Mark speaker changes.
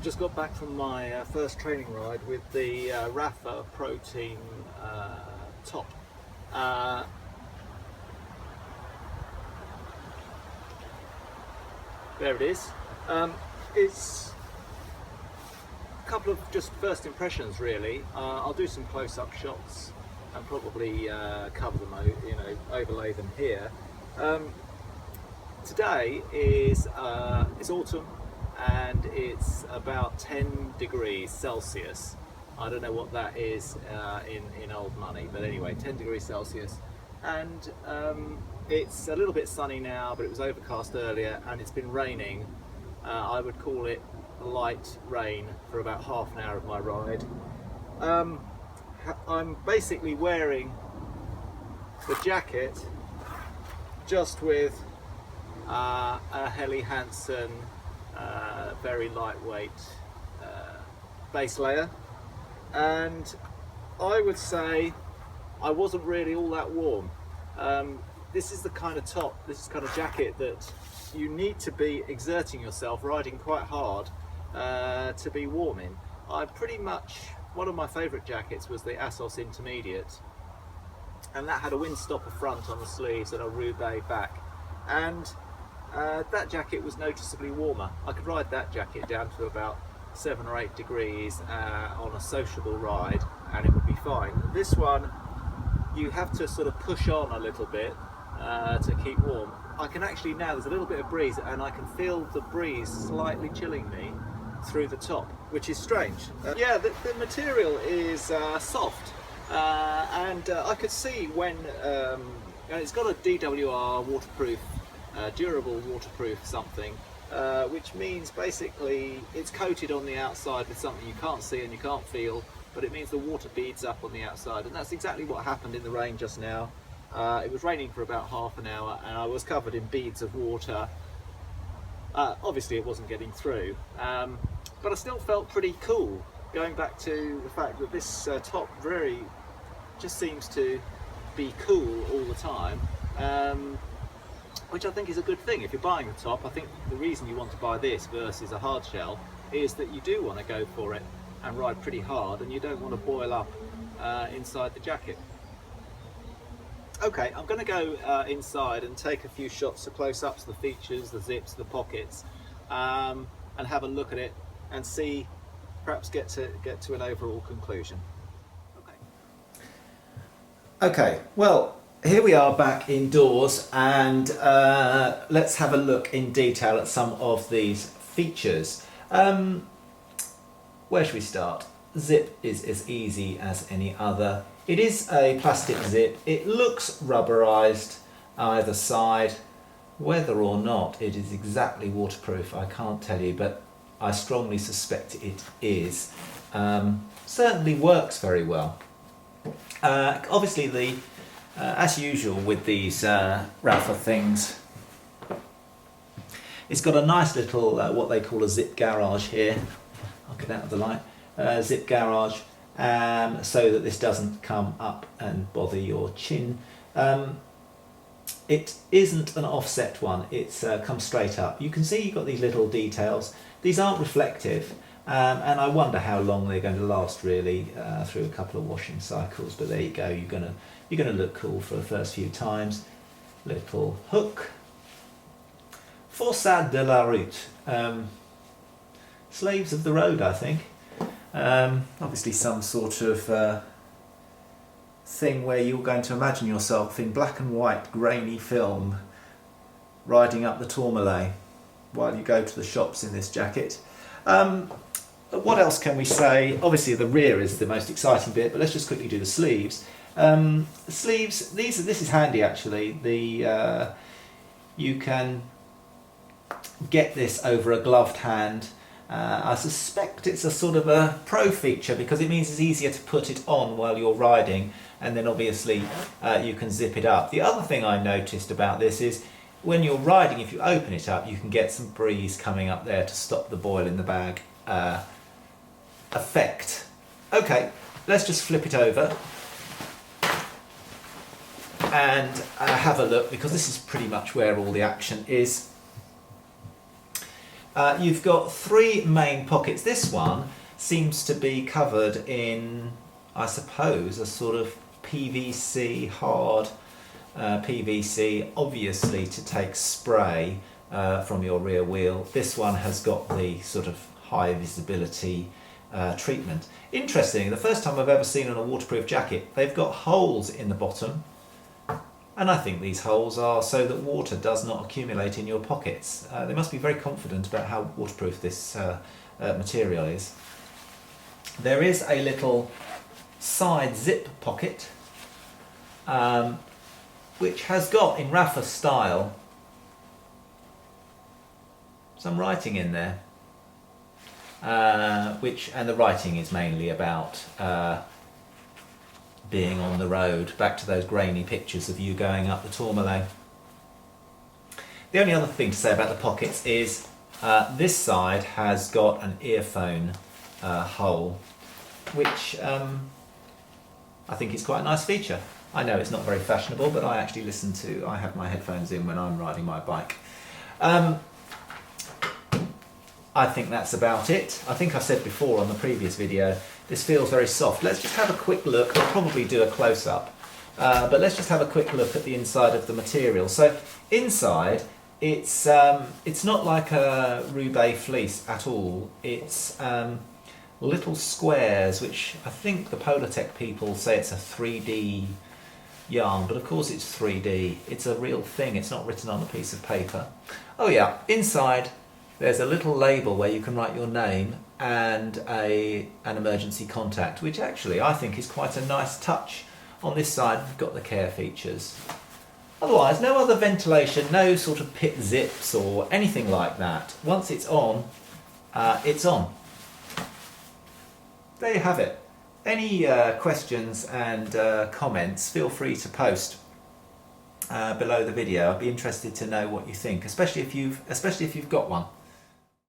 Speaker 1: I just got back from my first training ride with the Rapha protein top. There it is. It's a couple of just first impressions really. I'll do some close-up shots and probably cover them, overlay them here. Today is it's autumn and it's about 10 degrees Celsius. I don't know what that is in old money, but anyway, 10 degrees Celsius. And it's a little bit sunny now, but it was overcast earlier and it's been raining. I would call it light rain for about half an hour of my ride. I'm basically wearing the jacket just with a Helly Hansen very lightweight base layer, and I would say I wasn't really all that warm. This is the kind of top, this is the kind of jacket that you need to be exerting yourself, riding quite hard to be warm in. One of my favourite jackets was the Assos Intermediate, and that had a windstopper front on the sleeves and a Roubaix back, and that jacket was noticeably warmer. I could ride that jacket down to about 7 or 8 degrees on a sociable ride and it would be fine. This one you have to sort of push on a little bit to keep warm. I can actually now, there's a little bit of breeze and I can feel the breeze slightly chilling me through the top, which is strange. Yeah, the material is soft, and I could see when it's got a DWR waterproof, durable waterproof something, which means basically it's coated on the outside with something you can't see and you can't feel, but it means the water beads up on the outside, and that's exactly what happened in the rain just now. It was raining for about half an hour and I was covered in beads of water. Obviously it wasn't getting through, but I still felt pretty cool, going back to the fact that this top just seems to be cool all the time, which I think is a good thing. If you're buying the top, I think the reason you want to buy this versus a hard shell is that you do want to go for it and ride pretty hard, and you don't want to boil up inside the jacket. Okay, I'm going to go inside and take a few shots, the close-ups, the features, the zips, the pockets, and have a look at it and see, perhaps get to an overall conclusion. Okay, well, here we are back indoors, and let's have a look in detail at some of these features. Where should we start? Zip is as easy as any other. It is a plastic zip. It looks rubberized either side. Whether or not it is exactly waterproof, I can't tell you, but I strongly suspect it is. Certainly works very well. Obviously, as usual with these Rapha things, it's got a nice little what they call a zip garage here. I'll get out of the light. Zip garage, so that this doesn't come up and bother your chin. It isn't an offset one, it's comes straight up. You can see you've got these little details. These aren't reflective, and I wonder how long they're going to last really, through a couple of washing cycles, but there you go, you're gonna look cool for the first few times. Little hook. Forçats de la route. Slaves of the road, I think. Obviously some sort of thing where you're going to imagine yourself in black and white grainy film riding up the Tourmalet while you go to the shops in this jacket. What else can we say? Obviously the rear is the most exciting bit, but let's just quickly do the sleeves. Sleeves, this is handy actually. You can get this over a gloved hand. I suspect it's a sort of a pro feature because it means it's easier to put it on while you're riding, and then obviously you can zip it up. The other thing I noticed about this is when you're riding, if you open it up, you can get some breeze coming up there to stop the boil in the bag effect. Okay, let's just flip it over and have a look, because this is pretty much where all the action is. You've got 3 main pockets. This one seems to be covered in, I suppose, a sort of PVC, hard PVC, obviously to take spray from your rear wheel. This one has got the sort of high visibility treatment. Interesting, the first time I've ever seen on a waterproof jacket, they've got holes in the bottom, and I think these holes are so that water does not accumulate in your pockets. They must be very confident about how waterproof this material is. There is a little side zip pocket which has got, in Rapha style, some writing in there, and the writing is mainly about being on the road, back to those grainy pictures of you going up the Tourmalet. The only other thing to say about the pockets is this side has got an earphone hole, which I think is quite a nice feature. I know it's not very fashionable, but I actually I have my headphones in when I'm riding my bike. I think that's about it. I think I said before on the previous video, this feels very soft. Let's just have a quick look. I'll probably do a close-up, but let's just have a quick look at the inside of the material. So inside, it's not like a Roubaix fleece at all. It's little squares, which I think the Polartec people say it's a 3D yarn, but of course it's 3D. It's a real thing. It's not written on a piece of paper. Oh yeah, inside there's a little label where you can write your name and an emergency contact, which actually I think is quite a nice touch. On this side we've got the care features. Otherwise, no other ventilation, no sort of pit zips or anything like that. Once it's on, it's on. There you have it. Any questions and comments, feel free to post below the video. I'd be interested to know what you think, especially if you've got one.